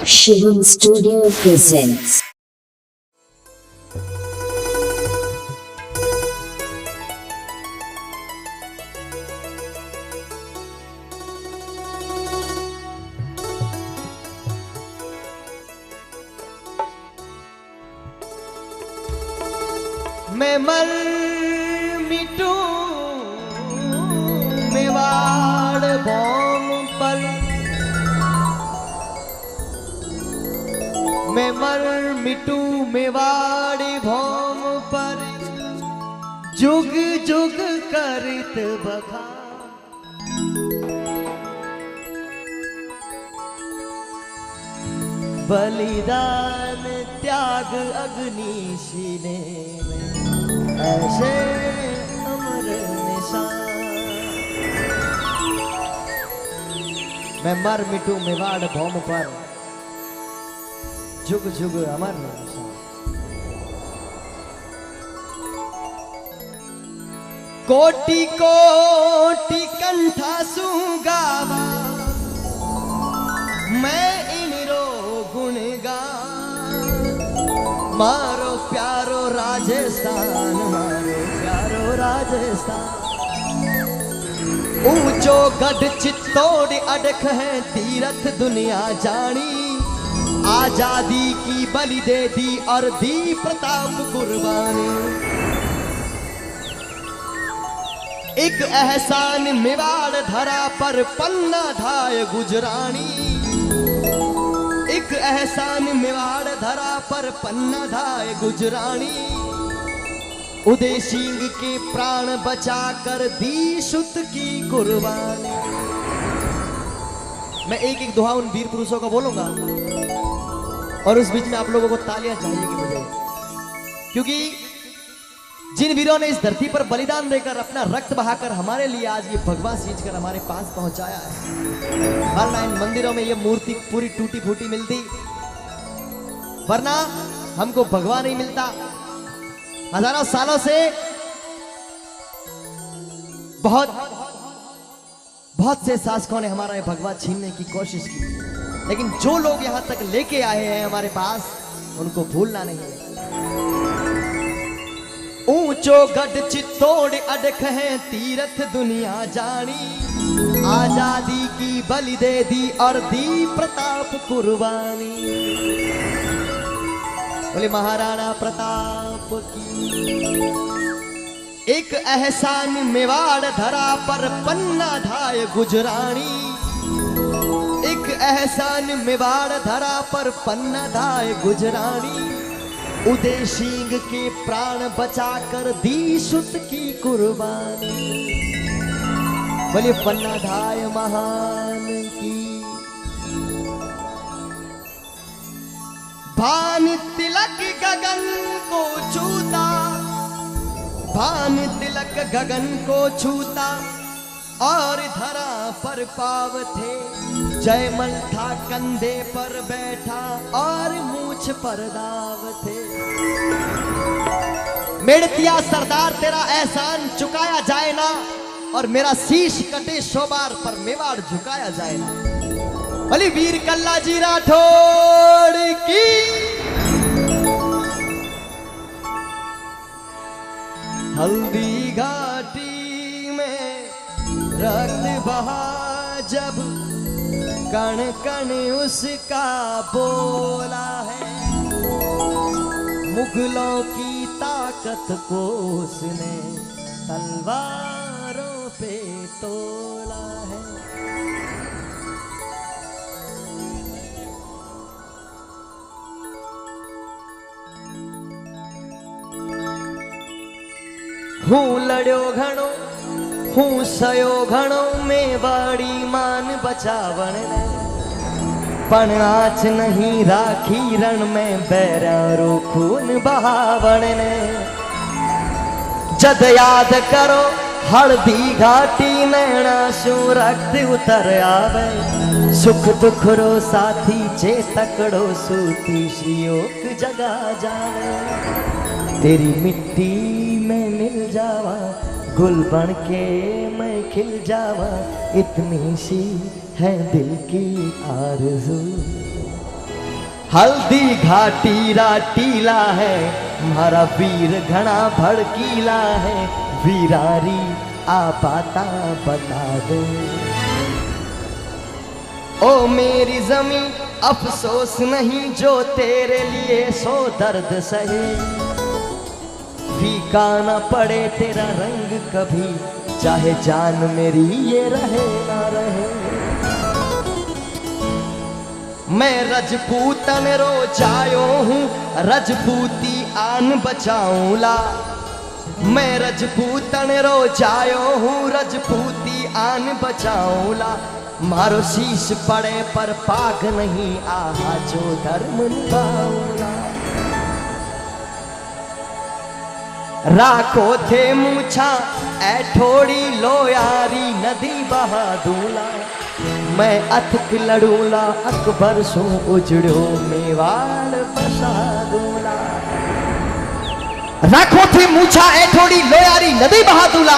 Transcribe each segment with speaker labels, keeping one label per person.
Speaker 1: Shivam Studio presents.
Speaker 2: मैं मर मिटू मेवाड़ भौम पर, मैं मर मिटू मेवाड़ भौम पर, जुग जुग करत बखा। बलिदान त्याग अग्नि सीने में, ऐसे अमर निशान। मैं मर मिटू मेवाड़ भौम पर, जुग जुग अमर निशान। कोटि कोटि कंठासु गावा, मैं इनरो गुण गा। मारो प्यारो राजस्थान, मारो प्यारो राजस्थान। ऊंचो गढ़ चित्तौड़ अडख है तीरथ दुनिया जानी। आजादी की बलि दे दी और दी प्रताप कुर्बानी। एक एहसान मेवाड़ धरा पर पन्ना धाय गुजरानी। एक एहसान मेवाड़ धरा पर पन्ना धाय गुजरानी। उदय सिंह के प्राण बचा कर दी सुत की कुर्बानी। मैं एक एक दोहा उन वीर पुरुषों का बोलूंगा और उस बीच में आप लोगों को तालियां चाहिए मुझे, क्योंकि जिन वीरों ने इस धरती पर बलिदान देकर अपना रक्त बहाकर हमारे लिए आज ये भगवा सींच कर हमारे पास पहुंचाया है, वरना इन मंदिरों में ये मूर्ति पूरी टूटी फूटी मिलती, वरना हमको भगवा नहीं मिलता। हजारों सालों से बहुत से शासकों ने हमारा ये भगवा छीनने की कोशिश की, लेकिन जो लोग यहां तक लेके आए हैं हमारे पास, उनको भूलना नहीं है। ऊंचो गढ़ चित्तौड़ अडख है तीरथ दुनिया जानी। आजादी की बलि दे दी और दी प्रताप कुर्बानी। बोले महाराणा प्रताप की। एक एहसान मेवाड़ धरा पर पन्ना धाय गुजरानी। एक एहसान मेवाड़ धरा पर पन्ना धाय गुजरानी। उदय सिंह के प्राण बचाकर दी सुत की कुर्बानी। बोले पन्ना धाय महान की। भान तिलक गगन को छूता, भान तिलक गगन को छूता और धरा पर पाव थे। जयमल था कंधे पर बैठा और मूछ पर दाव थे। मेड़तिया सरदार तेरा एहसान चुकाया जाए ना, और मेरा शीश कटे 100 बार पर मेवाड़ झुकाया जाए ना। बोली वीर कल्ला जी राठौड़ की। हल्दी घाटी में रक्त बहा जब, कण कण उसका बोला है। मुगलों की ताकत को उसने तलवारों पे तोला है। हूँ लड़ो घणो, हूँ सयो घणो, मेवाड़ी मान बचावण ने। पण आँच नहीं राखी रण में बैरारो खून बहावण ने। जद याद करो हल्दी घाटी नैना शू रक्त उतर आवे। सुख दुख रो साथी चे तकड़ो सूती श्रियोक जगा जावे। तेरी मिट्टी में मिल जावा, गुल बन के मैं खिल जावा। इतनी सी है दिल की आरज़ू। हल्दी घाटी राटीला है, मारा वीर घना भड़कीला है, वीरारी आ पाता बता दो। ओ मेरी जमी अफसोस नहीं जो तेरे लिए सो दर्द सहे, फीका न पड़े तेरा रंग कभी, चाहे जान मेरी ये रहे ना रहे। मैं रजपूतन रोजायो हूँ, रजपूती आन बचाऊंला। मैं रजपूतन रोजायो हूँ, रजपूती आन बचाऊंला। मारो शीश पड़े पर पाग नहीं, आहा जो धर्म निभाऊंगा। राखो थे मूछा ऐ ठोड़ी लो यारी, नदी बहा दूला। मैं अथक लड़ूला अकबर सो उजड़ो, मेवाड़ बसा दूला। राखो थे मूछा ऐ ठोड़ी लो यारी, नदी बहा दूला।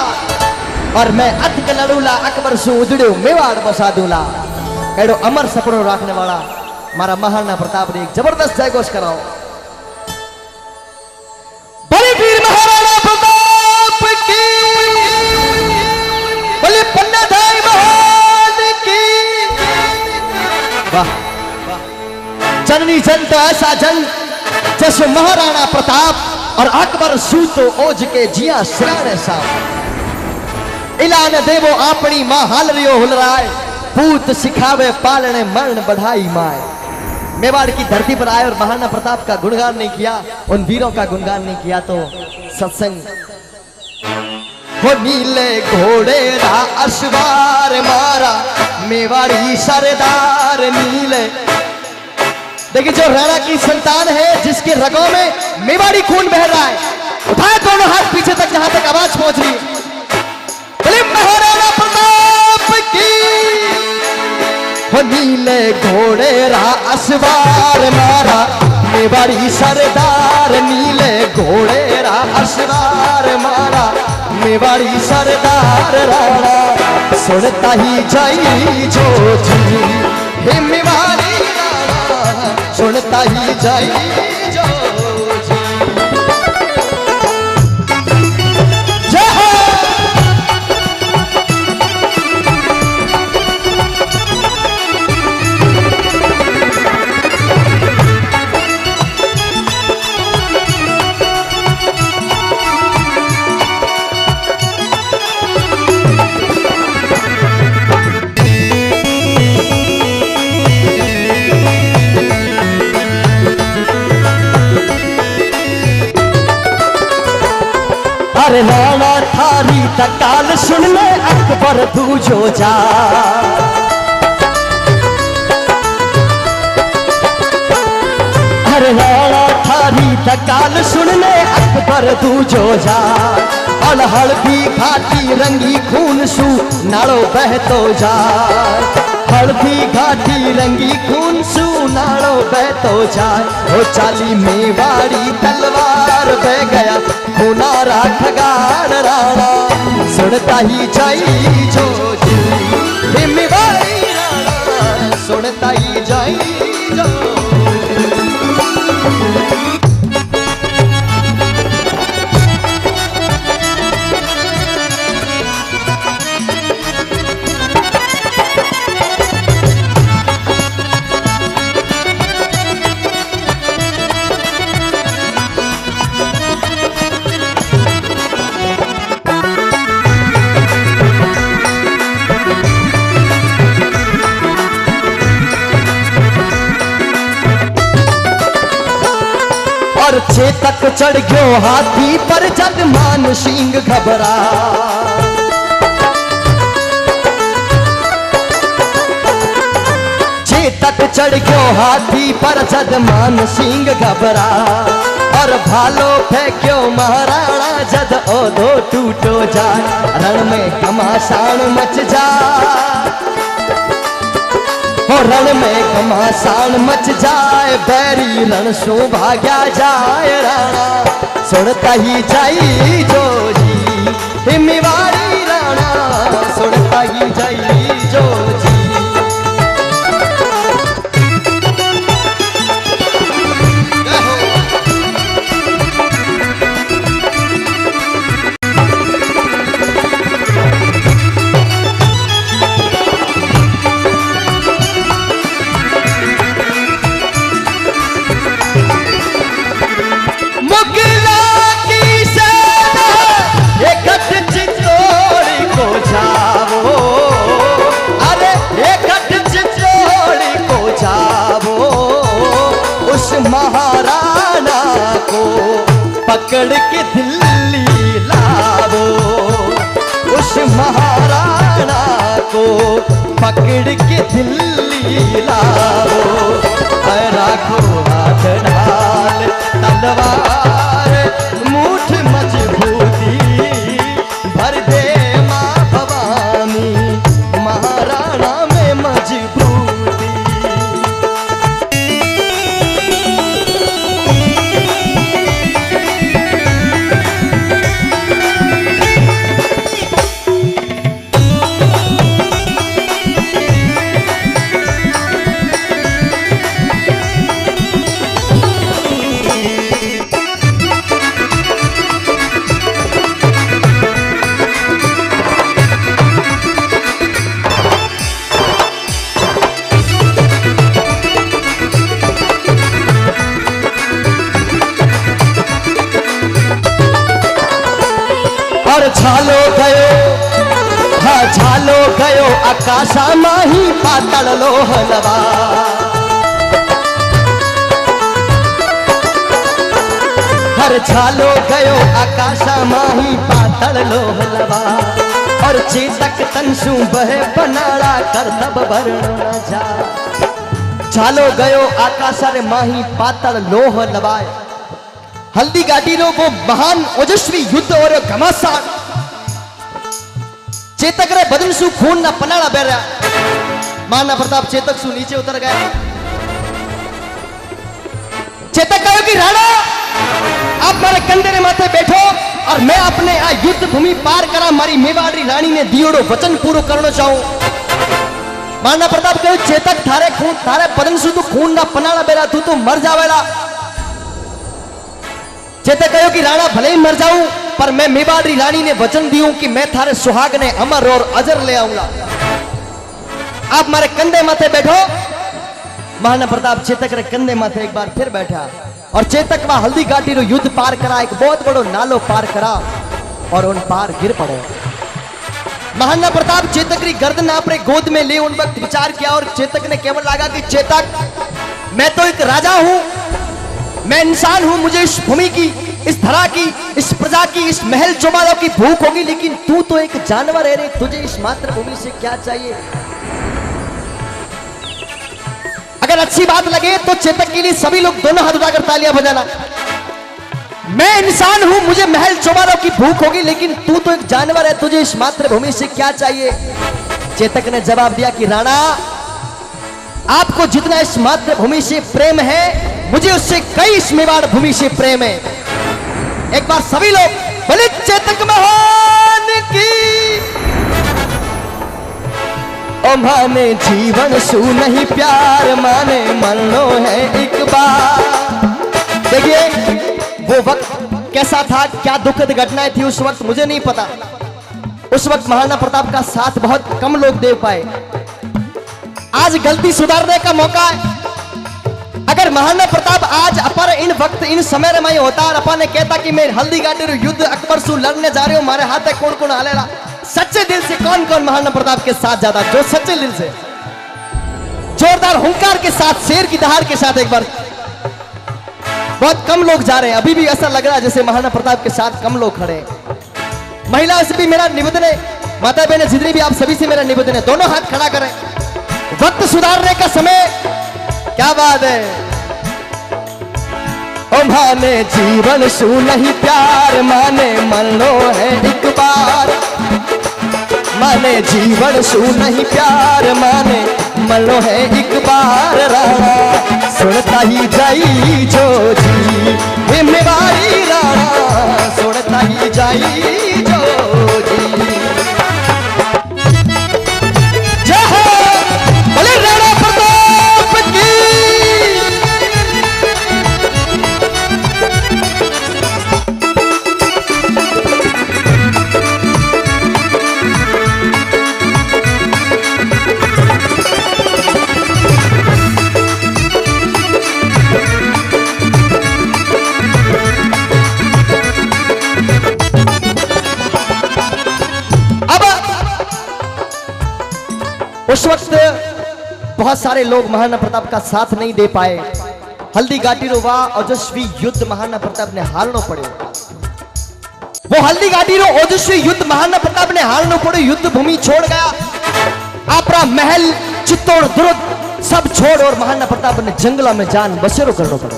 Speaker 2: और मैं अथक लड़ूला अकबर सो उजड़ो, मेवाड़ बसा दूला। एडो अमर सपनों रखने वाला मारा महाराणा प्रताप ने एक जबरदस्त जयघोष कराओ। बड़े वीर महाराणा प्रताप की, बोले पन्ना धाई महान की। वाह जननी जन तो ऐसा जन जैसे महाराणा प्रताप और अकबर सूतो ओज के जिया सिराने साहब। इलान देवो अपनी मां हाल रियो हुलराय, पूत सिखावे पालने मरण बढ़ाई माए। मेवाड़ की धरती पर आए और महाराणा प्रताप का गुणगान नहीं किया, उन वीरों का गुणगान नहीं किया तो सत्संग। वो नीले घोड़े रा अश्वार मारा, मेवाड़ी सरदार नीले। देखिए जो राणा की संतान है, जिसके रगों में मेवाड़ी खून बह रहा है, उठाए दोनों हाथ पीछे तक जहां तक आवाज पहुंच रही है। महाराणा प्रताप की, वो नीले घोड़े रा अश्वार मारा, मेवाड़ी सरदार। नीले घोड़े रा अश्वार मारा, मेवाड़ी सरदार। राणा सुनता ही जाई जो जी, हे मेवाड़ी राणा सुनता ही जाई जो जी। अरे राणा थारी तकाल सुन ले अकबर तू जो जा। अरे राणा थारी तकाल सुन ले अकबर तू जो जा। और हल्दी घाटी रंगी खून सू नाड़ो बहतो जा। हल्दी घाटी रंगी खून सू नाड़ो बहतो जा। वो चाली मेवाड़ी तलवार बह गया खुनारा खगान। राणा सुनता ही जाई जो जी, मेवाड़ी राणा सुनता ही जाई जो। चेतक चढ़ गयो हाथी पर जग मान सिंह घबरा। चेतक चढ़ गयो हाथी पर जग मान सिंह घबरा। और भालो फेंक्यो महाराणा जद ओधो टूटो जा। रण में घमासान मच जा। रण में घमासान मच जाए, बैरी रण सो भाग्या जाए। राणा सुनता ही जाई जो जी, मेवाड़ी राणा सुनता ही जाई जो जी। पकड़ के दिल्ली लावो, उस महाराणा को पकड़ के दिल्ली लावो। राखो हाथ ढाल तलवार मूठ मजबूती, भर दे माँ भवानी महाराणा में मजबूती। और झालो गयो, हाँ झालो गयो आकाशा माही पातळ लोहलवा। हर झालो गयो आकाशा माही पातळ लोहलवा। और चेतक तंसु बहे बनाड़ा करतब वर्ण न जा। झालो गयो आकाशा रे माही पातळ लोहलवा। हल्दी घाटी नो वो महान ओजस्वी युद्ध और घमासान चेतक रे बदन सु खून ना पनाड़ा बह रहा। महाराणा प्रताप चेतक सु नीचे उतर गए। चेतक कहो कि राणा आप मेरे कंधे रे माथे बैठो और मैं अपने आ युद्ध भूमि पार करा। मारी मेवाड़ी रानी ने दियोड़ो वचन पूरो करना चाहूं। महाराणा प्रताप कहो चेतक थारे खून थारे बदन सु तो खून ना पनाड़ा बह रहा, तू तो मर जावेला। चेतक कहो कि राणा भले ही मर जाऊं पर मैं मेवाड़ी रानी ने वचन दियो कि मैं थारे सुहाग ने अमर और अजर ले आऊंगा। आप मारे कंधे माथे बैठो। महाराणा प्रताप चेतक रे कंधे माथे एक बार फिर बैठा और चेतक वहां हल्दी घाटी रो युद्ध पार करा। एक बहुत बड़ो नालो पार करा और उन पार गिर पड़ो। महाराणा प्रताप चेतक री गर्दन अपने गोद में ले उन वक्त विचार किया और चेतक ने केवल लगा कि चेतक मैं तो एक राजा हूं, मैं इंसान हूं, मुझे इस भूमि की, इस धरा की, इस प्रजा की, इस महल चौबारों की भूख होगी, लेकिन तू तो एक जानवर है रे, तुझे इस मातृभूमि से क्या चाहिए। अगर अच्छी बात लगे तो चेतक के लिए सभी लोग दोनों हाथ उठाकर तालियां बजाना। मैं इंसान हूं, मुझे महल चौबारों की भूख होगी, लेकिन तू तो एक जानवर है, तुझे इस मातृभूमि से क्या चाहिए। चेतक ने जवाब दिया कि राणा आपको जितना इस मातृभूमि से प्रेम है, मुझे उससे कई इस मेवाड़ भूमि से प्रेम है। एक बार सभी लोग बोले चेतक महान की। ओ माने जीवन सु नहीं प्यार माने मरनो है एक बार। देखिए वो वक्त कैसा था, क्या दुखद घटनाएं थी उस वक्त मुझे नहीं पता। उस वक्त महाराणा प्रताप का साथ बहुत कम लोग दे पाए। आज गलती सुधारने का मौका है। अगर महाराणा प्रताप आज अपर इन वक्त इन समय में होता और अपन ने कहता कि मैं हल्दी घाटी युद्ध अकबर सु लड़ने जा रहे हो, हमारे हाथ है कौन कौन हालेला, सच्चे दिल से कौन कौन महाराणा प्रताप के साथ जाता, जो सच्चे दिल से जोरदार हुंकार के साथ, शेर की दहाड़ के साथ। एक बार बहुत कम लोग जा रहे हैं, अभी भी ऐसा लग रहा है जैसे महाराणा प्रताप के साथ कम लोग खड़े हैं। महिला से भी मेरा निवेदन है, माता बहन जितनी भी आप सभी से मेरा निवेदन है, दोनों हाथ खड़ा करें। वक्त सुधारने का समय। क्या बात है। ओ माने जीवन सु नहीं प्यार माने मरनो है एक बार। माने जीवन सु नहीं प्यार माने मरनो है एक बार। राणा सुनता ही जाई जो जी मेवाड़ी राणा सुनता ही जाई जो जी। जय हो बोले राणा प्रताप की। उस वक्त बहुत सारे लोग महाराणा प्रताप का साथ नहीं दे पाए। हल्दी घाटी रो वा ओजस्वी युद्ध महाराणा प्रताप ने हारनो पड़ो। वो हल्दी घाटी रो ओजस्वी युद्ध महाराणा प्रताप ने हारनो पड़ो। युद्ध भूमि छोड़ गया, आपरा महल चित्तौड़ दुर्ग सब छोड़ और महाराणा प्रताप ने जंगला में जान बसेरो करनो पड़ो।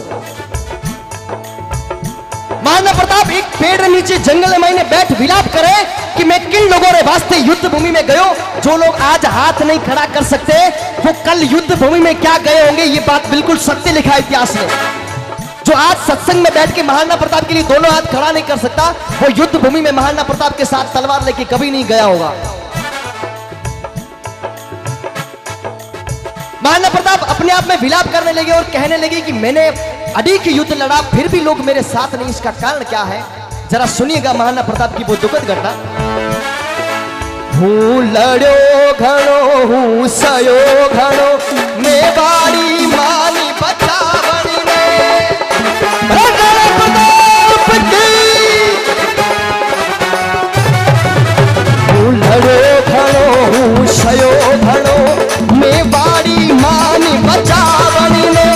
Speaker 2: महाराणा प्रताप एक पेड़ के नीचे जंगल में बैठ विलाप करे कि मैं किन लोगों रे वास्ते युद्ध भूमि में गयो। जो लोग आज हाथ नहीं खड़ा कर सकते वो कल युद्ध भूमि में क्या गए होंगे। ये बात बिल्कुल सत्य लिखा है इतिहास में। जो आज सत्संग में बैठ के महाराणा प्रताप के लिए दोनों हाथ खड़ा नहीं कर सकता, वो युद्ध भूमि में महाराणा प्रताप के साथ तलवार लेके कभी नहीं गया होगा। महाराणा प्रताप अपने आप में विलाप करने लगे और कहने लगे कि मैंने अनेक युद्ध लड़ा, फिर भी लोग मेरे साथ नहीं। इसका कारण क्या है, जरा सुनिएगा महाराणा प्रताप की वो दुखद घटना। हूँ लड़ो घणो, हूँ सयो घणो, मेवाड़ी मानी बचावणी ने महाराणा प्रताप की। हूँ लड़ो घणो, हूँ सयो घणो, मेवाड़ी मानी बचावणी ने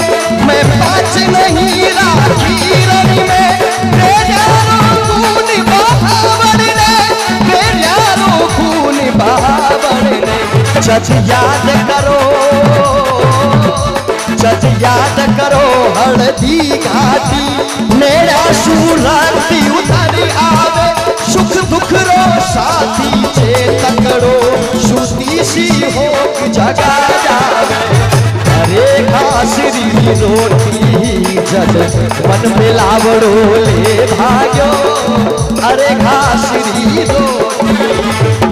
Speaker 2: मैं पाँच नहीं राखी रणी में प्यारो खून बहावणी ने प्यारो खून बहावणी ने। जज याद करो, जज याद करो हल्दी घाटी मेरा सूरती उतर आवे। सुख दुख रो साथी छे तकड़ो सुती सी हो जगा जावे। अरे घासरी रोटी जज मन मिलावड़ो ले भाग्यो। अरे घासरी रोटी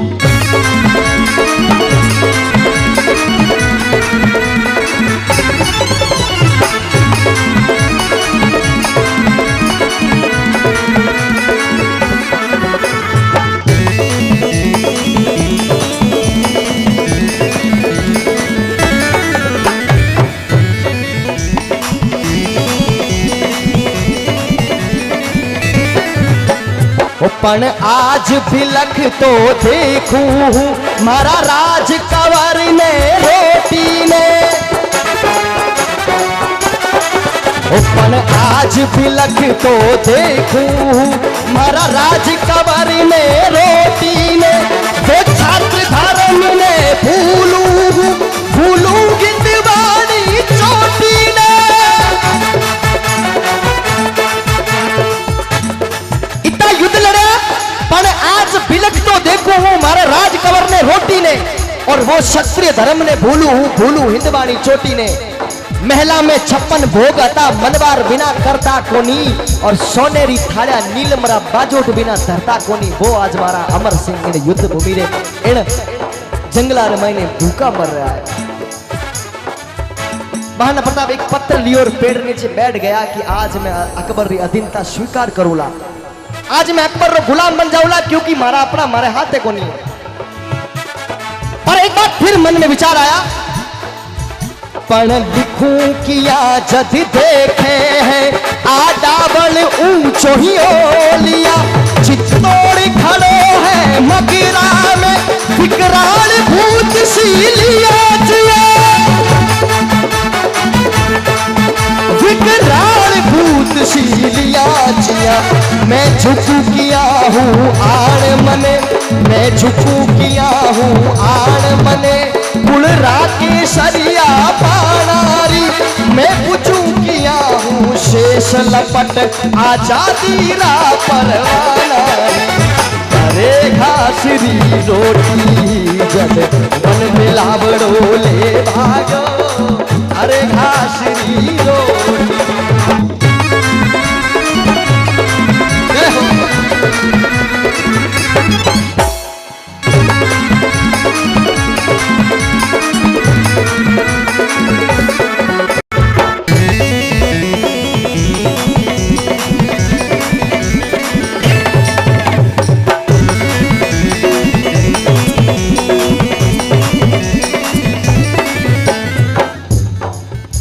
Speaker 2: पण आज भिलख तो देखूं मारा राज कंवर ने रोटी ने। पण आज भिलख तो देखूं मारा राज कंवर ने रोटी ने। वो छात्र धर्म ने भूलूं भूलूं गिनवानी चोटी ने। इतना युद्ध लड़े पर आज बिलख तो देखो हूं मारे राज कंवर ने रोटी ने। और वो क्षत्रिय धर्म ने भूलू हिंदवानी चोटी ने। महला में 56 भोग था मनवार बिना करता कोनी। और सोनेरी थाड़ा नीलमरा बाजोट बिना धरता कोनी। वो आज मारा अमर सिंह इन युद्ध भूमि रे इन जंगला रे महीने भूखा मर रहा है। महाराणा प्रताप एक पत्र लियो और पेड़ नीचे बैठ गया कि आज मैं अकबर री अधीनता स्वीकार करूला। आज मैं अकबर रो गुलाम बन जाऊला क्योंकि मारा अपना मारे हाथ को नहीं। पर एक बार फिर मन में विचार आया, पढ़ लिखूं किया जद देखे हैं आडावल ऊंचो ही ओलिया। चित्तौड़ खड़ो है मगरा में विकराल भूत सीलिया जिया। विकराल भूत सीलिया जिया। मैं झुकू किया हूँ आण मने, मैं झुकू किया हूँ आण मने। कुल राके सरिया पानारी मैं पूछू किया हूँ शेष लपट आजादी रा परवानारी। अरे घासरी रोटी जद मन मिलावड़ो ले भागो। अरे घासरी रोटी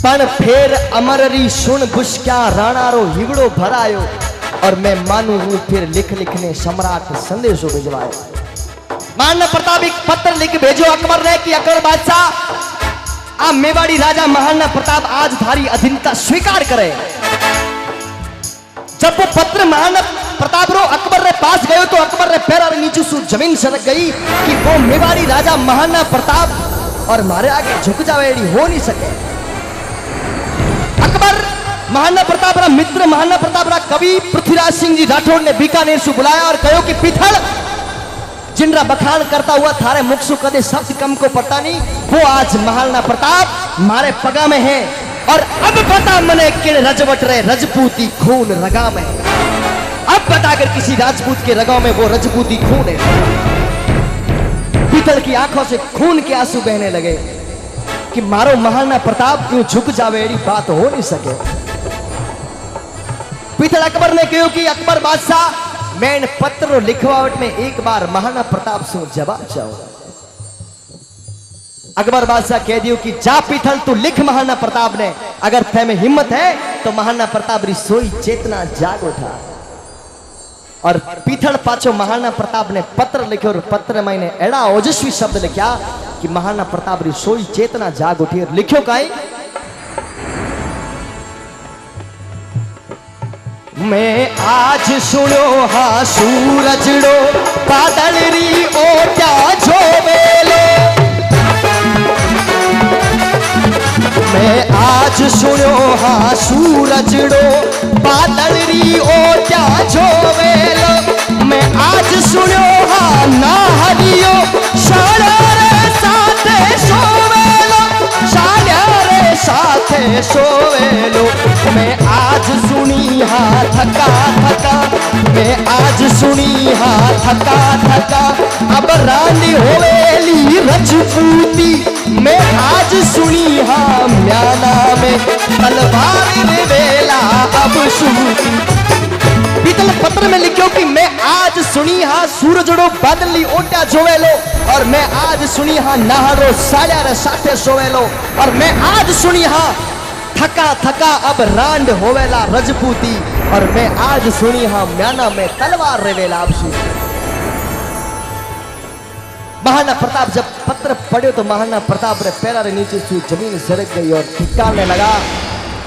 Speaker 2: पण फेर अमररी सुन बुश्क्या राणा रो हिवड़ो भरायो। और मैं मानू हूं फिर लिख लिखने सम्राट संदेशो भिजवायो। महाराणा प्रताप एक पत्र लिख भेजो अकबर ने कि अकबर बादशाह आ मेवाड़ी राजा महाराणा प्रताप आज धारी अधीनता स्वीकार करे। जब वो पत्र महाराणा प्रताप रो अकबर रे पास गयो तो अकबर रे पैर और नीचे सु जमीन सरक गई कि वो मेवाड़ी राजा महाराणा प्रताप और मारे आगे झुक जावे एड़ी हो नहीं सके। अकबर महाराणा प्रताप रा मित्र महाराणा प्रताप रा कवि पृथ्वीराज सिंह जी राठौड़ ने बीकानेर से बुलाया और कहो कि पिथल जिनरा बखान करता हुआ थारे मुख सु कदे शब्द कम को पता नहीं, वो आज महाराणा प्रताप मारे पगा में है और अब बता मने किन रजवट रे रजपूती खून रगा में। अब बता अगर किसी राजपूत के रगों में वो रजपूती खून है। पीतल की आंखों से खून के आंसू बहने लगे कि मारो महाराणा प्रताप क्यों झुक जावे एड़ी बात हो नहीं सके। पीतल अकबर ने कहो कि अकबर बादशाह मैं पत्र लिखवावट में एक बार महाराणा प्रताप से जवाब चाहूंगा। अकबर बादशाह कह दियो कि जा पीथल तू लिख महाराणा प्रताप ने, अगर थे में हिम्मत है तो महाराणा प्रताप री सोई चेतना जाग उठा। और पीथल पाछो महाराणा प्रताप ने पत्र लिखे और पत्र में ने एड़ा ओजस्वी शब्द लिखा कि महाराणा प्रताप री सोई चेतना जाग उठी। और लिखो काई मैं आज सुनो हाँ सूरजड़ो बादल री ओटा जोवेलो। मैं आज सुनो हाँ सूरजड़ो बादल री ओटा जोवेलो। मैं आज सुनो हाँ ना हरियो शाला रे साथे सोवेलो, शाला रे साथे सोवेलो। मैं आज सुनी हाँ थका थका, मैं आज सुनी हाँ थका थका, अब रानी होवेली रजपूती। मैं आज सुनी हाँ म्याना में तलवार रे वेला अब सूती। पीतल पत्र में लिखो कि मैं आज सुनी हाँ सूरजड़ो बादली ओटा जोवेलो। और मैं आज सुनी हाँ नहरो साया रे साथे सोवेलो। और मैं आज सुनी हाँ थका थका अब रांड होवेला रजपूती। और मैं आज सुनी हाँ म्याना में तलवार रेवेला अब सूती। महाराणा प्रताप जब पत्र पढ़े तो महाराणा प्रताप रे पैरा रे नीचे से जमीन सरक गई और धिक्कारने लगा।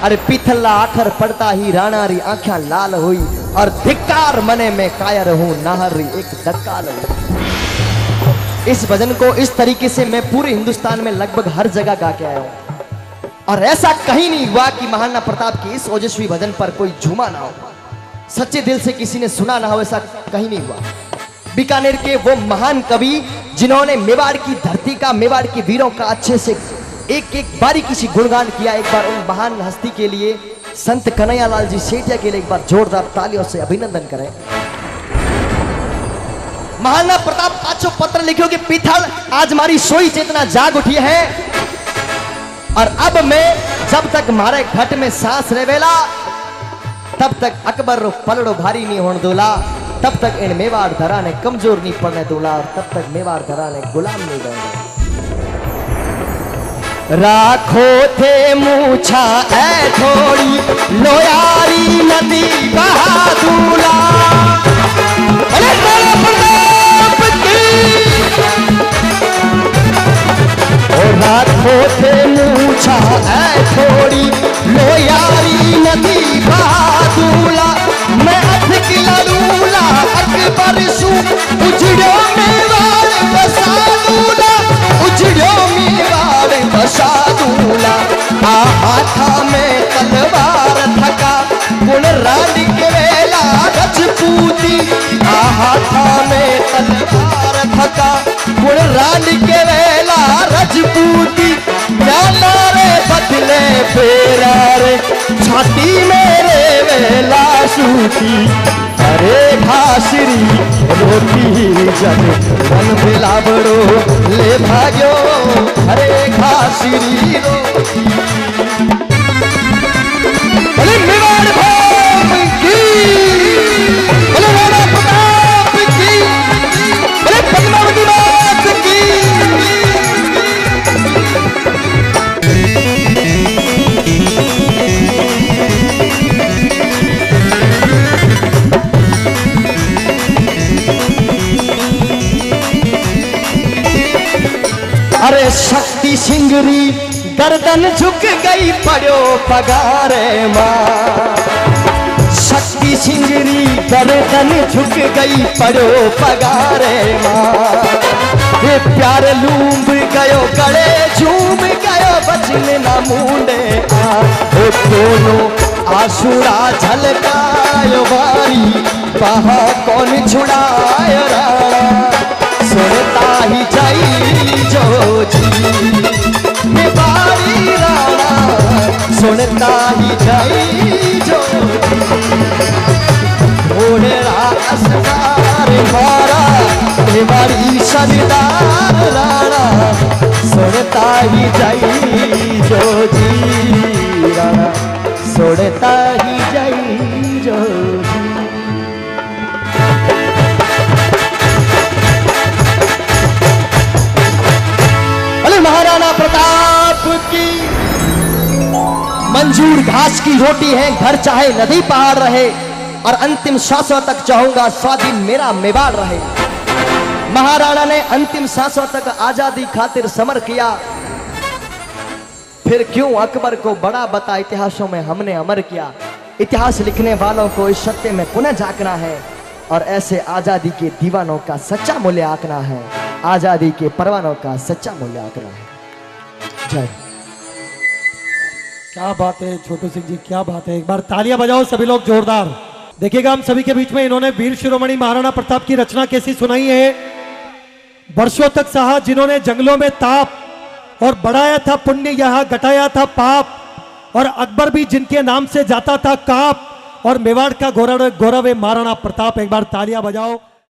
Speaker 2: अरे पीथला आखर पड़ता ही राणा री आंखें लाल हुई और धिक्कार मने में कायर हूं नाहर री एक धक्का लगी। इस भजन को इस तरीके से मैं पूरे हिंदुस्तान में लगभग हर जगह गा के आया हूं और ऐसा कहीं नहीं हुआ कि महाराणा प्रताप की इस ओजस्वी भजन पर कोई झूमा ना हो, सच्चे दिल से किसी ने सुना ना हो, ऐसा कहीं नहीं हुआ। बीकानेर के वो महान कवि जिन्होंने मेवाड़ की धरती का, मेवाड़ के वीरों का अच्छे से एक एक बारीकी से गुणगान किया। एक बार उन महान हस्ती के लिए संत कन्हैयालाल जी सेठिया के लिए एक बार जोरदार तालियों से अभिनंदन करें। महाराणा प्रताप पांचों पत्र लिखो कि पीथल आज हमारी सोई चेतना जाग उठी है और अब मैं जब तक मारे घट में सांस रेवेला तब तक अकबर रो पलड़ो भारी नहीं होने दूला, तब तक इन मेवाड़ धरा ने कमजोर नहीं पड़ने दूला और तब तक मेवाड़ धरा ने गुलाम नहीं बने। राखो थे मूछा ऐ थोड़ी लोयारी नदी बहा दूला। अरे प्रताप की राखो थे मूछा ऐ थोड़ी लोयारी नदी बहा दूला। मैं अथ किला लूला अकबर सू उजड़ो मेवाड़ बसा दूला, उजड़ो मेवाड़ बसा दूला। हाथा में तलवार थका गुण रानी के वेला रजपूती। हाथा में तलवार थका गुण रानी के वेला रजपूती। प्याला रे बदले फेरा रे छाती मेरे वेला सूती। अरे घासरी रोटी जन मन मिलावड़ो ले भाग्यो। अरे घासरी रोटी अरे मेवाड़ भाव की, अरे राणा प्रताप की, अरे पद्मावती मात की। अरे शक्ति सिंगरी दर गर्दन झुक गई पड़ो पगारे माँ। शक्ति सिंगरी गर्दन झुक गई पड़ो पगारे माँ। ये प्यार लूम गयो गले झूम गयो बचने ना मुंडे आ। ओ दोनों आसुरा झलकायो बारी बहा कौन छुड़ायो राणा। सुनता ही जाई जो जी ये बारी राणा। सुनता ही जाई जो घोड़ेरा असदार मारा ये बारी सरदार राणा। सुनता ही जाई जो जी राणा। सुनता ही जाई जो जी। अरे महाराणा प्रताप की मंजूर घास की रोटी है, घर चाहे नदी पहाड़ रहे और अंतिम सांसों तक चाहूंगा स्वाधीन मेरा मेवाड़ रहे। महाराणा ने अंतिम सांसों तक आजादी खातिर समर किया। फिर क्यों अकबर को बड़ा बता इतिहासों में हमने अमर किया। इतिहास लिखने वालों को इस सत्य में पुनः झांकना है और ऐसे आजादी के दीवानों का सच्चा मूल्य आंकना है। आजादी के परवानों का सच्चा मूल्य आंकना है। जय।
Speaker 3: क्या बात है छोटू सिंह जी, क्या बात है। एक बार तालियां बजाओ सभी लोग जोरदार। देखिएगा हम सभी के बीच में इन्होंने वीर शिरोमणि महाराणा प्रताप की रचना कैसी सुनाई है। वर्षों तक सहा जिन्होंने जंगलों में ताप और बढ़ाया था पुण्य यहाँ घटाया था पाप। और अकबर भी जिनके नाम से जाता था काप और मेवाड़ का गौरव है महाराणा प्रताप। एक बार तालियां बजाओ।